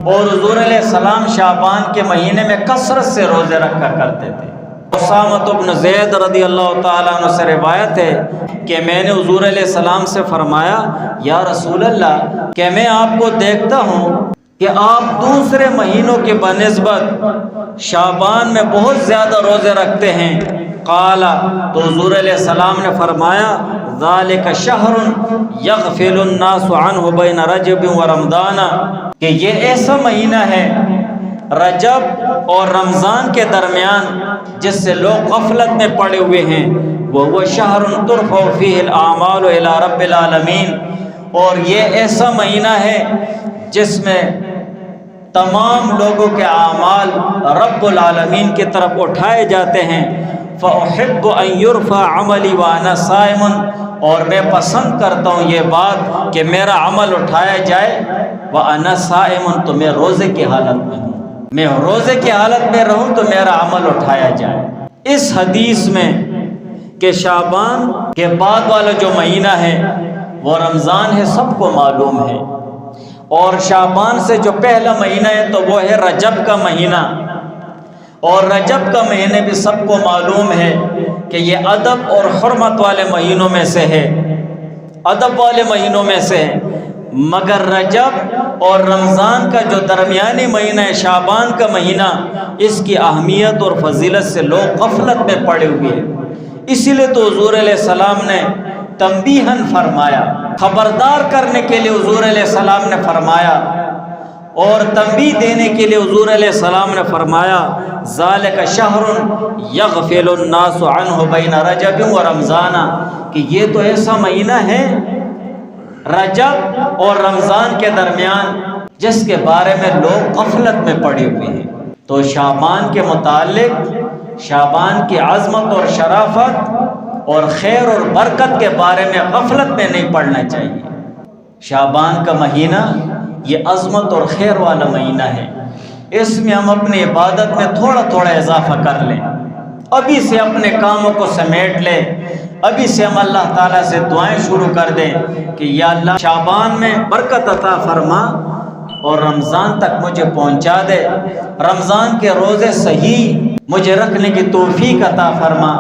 اور حضور علیہ السلام شعبان کے مہینے میں کثرت سے روزے رکھا کرتے تھے۔ اسامہ بن زید رضی اللہ تعالیٰ عنہ سے روایت ہے کہ میں نے حضور علیہ السلام سے فرمایا، یا رسول اللہ، کہ میں آپ کو دیکھتا ہوں کہ آپ دوسرے مہینوں کے بنسبت شعبان میں بہت زیادہ روزے رکھتے ہیں۔ قال، تو حضور علیہ السلام نے فرمایا، ذالک شہر یغفل الناس عنہ بین رجب و رمضان، کہ یہ ایسا مہینہ ہے رجب اور رمضان کے درمیان جس سے لوگ غفلت میں پڑے ہوئے ہیں۔ وہ شہر ترفع فیہ الاعمال الی رب العالمین، اور یہ ایسا مہینہ ہے جس میں تمام لوگوں کے اعمال رب العالمین کی طرف اٹھائے جاتے ہیں۔ فأحب ان يرفع عملی وانا صائم، اور میں پسند کرتا ہوں یہ بات کہ میرا عمل اٹھایا جائے وانا صائم، تو میں روزے کی حالت میں ہوں، میں روزے کی حالت میں رہوں تو میرا عمل اٹھایا جائے۔ اس حدیث میں کہ شعبان کے بعد والا جو مہینہ ہے وہ رمضان ہے، سب کو معلوم ہے، اور شعبان سے جو پہلا مہینہ ہے تو وہ ہے رجب کا مہینہ، اور رجب کا مہینے بھی سب کو معلوم ہے کہ یہ ادب اور حرمت والے مہینوں میں سے ہے، ادب والے مہینوں میں سے ہے۔ مگر رجب اور رمضان کا جو درمیانی مہینہ ہے شعبان کا مہینہ، اس کی اہمیت اور فضیلت سے لوگ غفلت میں پڑے ہوئے ہیں۔ اسی لیے تو حضور علیہ السلام نے تنبیہاً فرمایا، خبردار کرنے کے لیے حضور علیہ السلام نے فرمایا، اور تنبیہ دینے کے لیے حضور علیہ السلام نے فرمایا، ذالک شہر یغفل الناس عنہ بین رجب و رمضان، کہ یہ تو ایسا مہینہ ہے رجب اور رمضان کے درمیان جس کے بارے میں لوگ غفلت میں پڑے ہوئے ہیں۔ تو شعبان کے متعلق، شعبان کی عظمت اور شرافت اور خیر اور برکت کے بارے میں غفلت میں نہیں پڑنا چاہیے۔ شعبان کا مہینہ یہ عظمت اور خیر والا مہینہ ہے، اس میں ہم اپنی عبادت میں تھوڑا تھوڑا اضافہ کر لیں، ابھی سے اپنے کاموں کو سمیٹ لیں، ابھی سے ہم اللہ تعالیٰ سے دعائیں شروع کر دیں کہ یا اللہ شعبان میں برکت عطا فرما اور رمضان تک مجھے پہنچا دے، رمضان کے روزے صحیح مجھے رکھنے کی توفیق عطا فرما،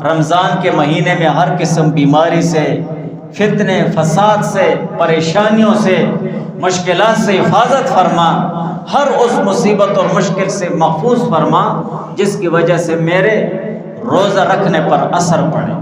رمضان کے مہینے میں ہر قسم بیماری سے، فتنے فساد سے، پریشانیوں سے، مشکلات سے حفاظت فرما، ہر اس مصیبت اور مشکل سے محفوظ فرما جس کی وجہ سے میرے روزہ رکھنے پر اثر پڑے۔